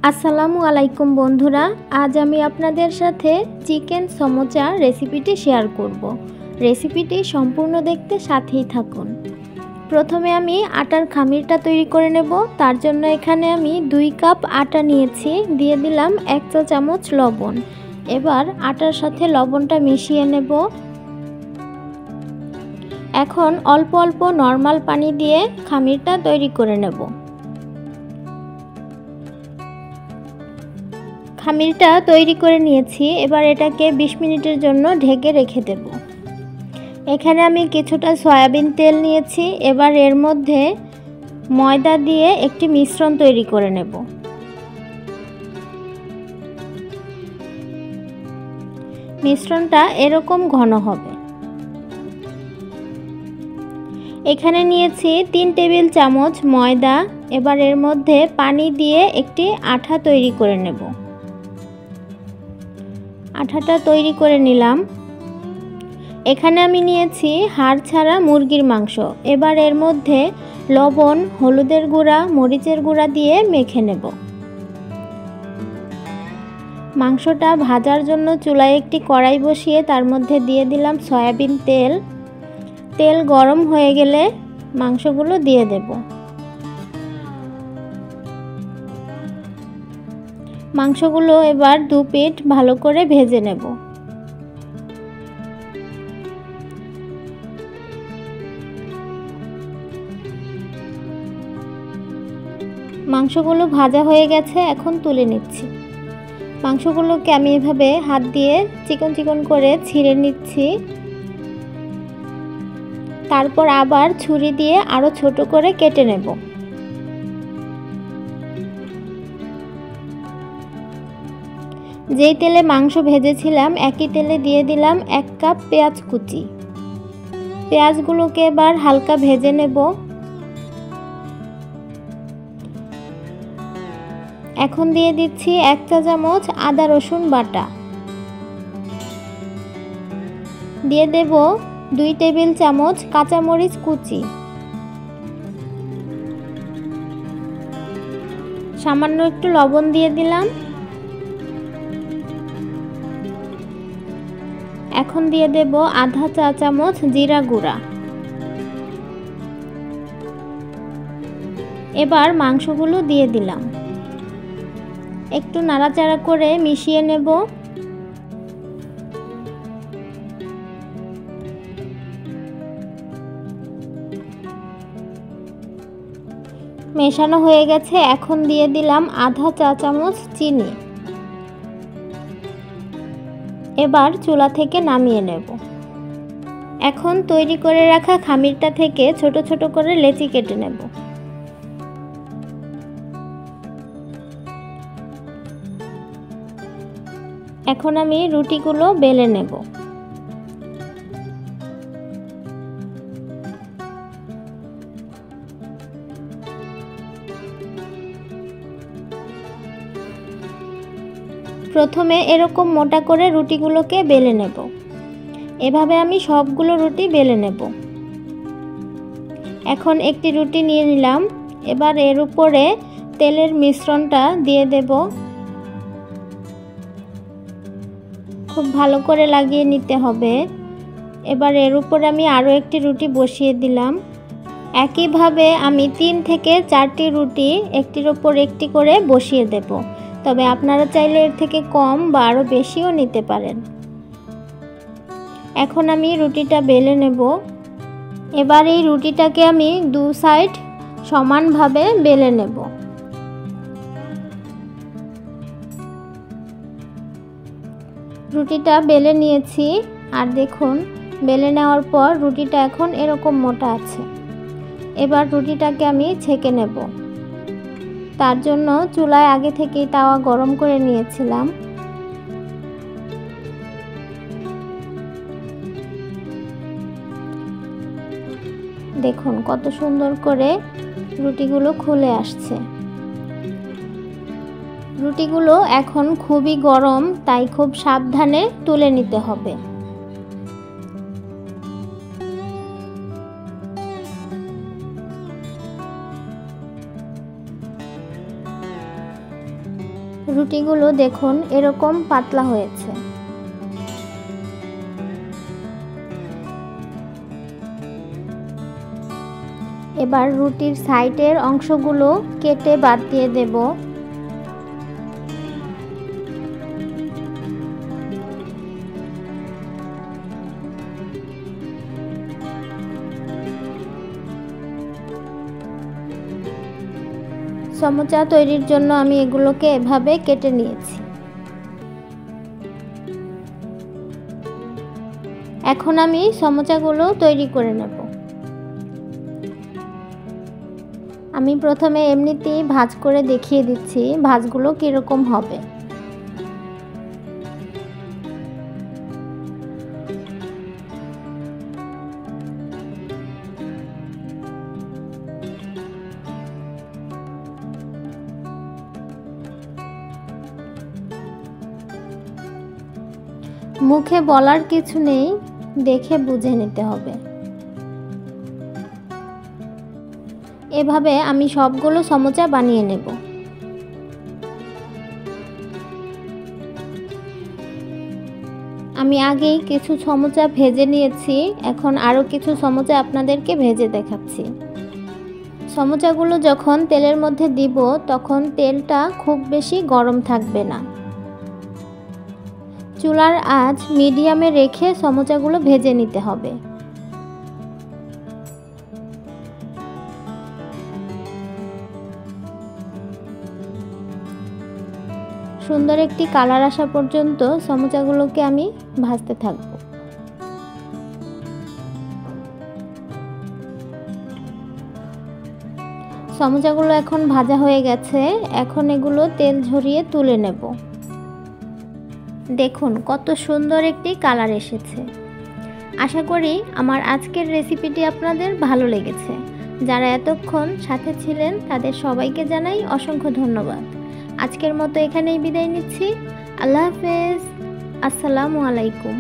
আসসালামু আলাইকুম বন্ধুরা, আজ আমি আপনাদের সাথে চিকেন সমোচা রেসিপিটি শেয়ার করব। রেসিপিটি সম্পূর্ণ দেখতে সাথেই থাকুন। প্রথমে আমি আটার খামিরটা তৈরি করে নেব। তার জন্য এখানে আমি 2 কাপ আটা নিয়েছি, দিয়ে দিলাম 1 চা চামচ লবণ। এবার আটার সাথে লবণটা মিশিয়ে নেব। এখন অল্প অল্প নরমাল পানি দিয়ে খামিরটা তৈরি করে নেব। খামিরটা তৈরি করে নিয়েছি, এবার এটাকে 20 মিনিটের জন্য ঢেকে রেখে দেব। এখানে আমি কিছুটা সয়াবিন তেল নিয়েছি, এবার এর মধ্যে ময়দা দিয়ে একটি মিশ্রণ তৈরি করে নেব। মিশ্রণটা এরকম ঘন হবে। এখানে নিয়েছি 3 টেবিল চামচ ময়দা, এবার এর মধ্যে পানি দিয়ে একটি আঠা তৈরি করে নেব। আঠাটা তৈরি করে নিলাম। এখানে আমি নিয়েছি হাড় ছাড়া মুরগির মাংস, এবার এর মধ্যে লবণ, হলুদের গুঁড়া, মরিচের গুঁড়া দিয়ে মেখে নেব। মাংসটা ভাজার জন্য চুলায় একটি কড়াই বসিয়ে তার মধ্যে দিয়ে দিলাম সয়াবিন তেল। তেল গরম হয়ে গেলে মাংসগুলো দিয়ে দেব। মাংসগুলো এবার 2 পিঠ ভালো করে ভেজে নেব। মাংসগুলো ভাজা হয়ে গেছে, এখন তুলে নিচ্ছি। মাংসগুলোকে আমি এভাবে হাত দিয়ে চিকন চিকন করে ছিঁড়ে নিচ্ছি। তারপর আবার ছুরি দিয়ে আরো ছোট করে কেটে নেব। যেই তেলে মাংস ভেজেছিলাম একই তেলে দিয়ে দিলাম 1 কাপ পেঁয়াজ কুচি। পেঁয়াজগুলোকে এবার হালকা ভেজে নেব। এখন দিয়ে দিচ্ছি 1 চা চামচ আদা রসুন বাটা। দিয়ে দেব 2 টেবিল চামচ কাঁচামরিচ কুচি। সামান্য একটু লবণ দিয়ে দিলাম। এখন দিয়ে দেব আধা চা চামচ জিরা গুঁড়া। এবার মাংসগুলো দিয়ে দিলাম। একটু নাড়াচাড়া করে মিশিয়ে নেব। মেশানো হয়ে গেছে, এখন দিয়ে দিলাম আধা চা চামচ চিনি। এবার চুলা থেকে নামিয়ে নেব। এখন তৈরি করে রাখা খামিরটা থেকে ছোট ছোট করে লেচি কেটে নেব। এখন আমি রুটিগুলো বেলে নেব। প্রথমে এরকম মোটা করে রুটিগুলোকে বেলে নেব। এভাবে আমি সবগুলো রুটি বেলে নেব। এখন একটি রুটি নিয়ে নিলাম। এবার এর উপরে তেলের মিশ্রণটা দিয়ে দেব। খুব ভালো করে লাগিয়ে নিতে হবে। এবার এর উপরে আমি আরও একটি রুটি বসিয়ে দিলাম। একইভাবে আমি 3 থেকে 4টি রুটি একটির ওপর একটি করে বসিয়ে দেব। তবে আপনারা চাইলে এর থেকে কম বা আরও বেশিও নিতে পারেন। এখন আমি রুটিটা বেলে নেব। এবার এই রুটিটাকে আমি 2 সাইড সমানভাবে বেলে নেব। রুটিটা বেলে নিয়েছি, আর দেখুন বেলে নেওয়ার পর রুটিটা এখন এরকম মোটা আছে। এবার রুটিটাকে আমি ছেঁকে নেব। তার জন্য চুলায় আগে থেকেই তাওয়া গরম করে নিয়েছিলাম। দেখুন কত সুন্দর করে রুটিগুলো খুলে আসছে। রুটিগুলো এখন খুবই গরম, তাই খুব সাবধানে তুলে নিতে হবে। রুটিগুলো দেখুন এরকম পাতলা হয়েছে। এবার রুটির সাইডের অংশগুলো কেটে বাদ দিয়ে দেব। সমোচা তৈরির জন্য আমি এগুলোকে এভাবে কেটে নিয়েছি। এখন আমি সমোচাগুলো তৈরি করে নেব। আমি প্রথমে এমনিতেই ভাঁজ করে দেখিয়ে দিচ্ছি ভাঁজগুলো কীরকম হবে। মুখে বলার কিছু নেই, দেখে বুঝে নিতে হবে। এভাবে আমি সবগুলো সমোচা বানিয়ে নেব। আমি আগেই কিছু সমোচা ভেজে নিয়েছি, এখন আরও কিছু সমোচা আপনাদেরকে ভেজে দেখাচ্ছি। সমোচাগুলো যখন তেলের মধ্যে দিব তখন তেলটা খুব বেশি গরম থাকবে না। চুলার আঁচ মিডিয়ামে রেখে সমোচাগুলো ভেজে নিতে হবে। সুন্দর একটি কালার আসা পর্যন্ত সমোচাগুলোকে আমি ভাজতে থাকব। সমোচাগুলো এখন ভাজা হয়ে গেছে, এখন এগুলো তেল ঝরিয়ে তুলে নেব। দেখুন কত সুন্দর একটি কালার এসেছে। আশা করি আমার আজকের রেসিপিটি আপনাদের ভালো লেগেছে। যারা এতক্ষণ সাথে ছিলেন তাদের সবাইকে জানাই অসংখ্য ধন্যবাদ। আজকের মতো এখানেই বিদায় নিচ্ছি। আল্লাহ হাফেজ। আসসালামু আলাইকুম।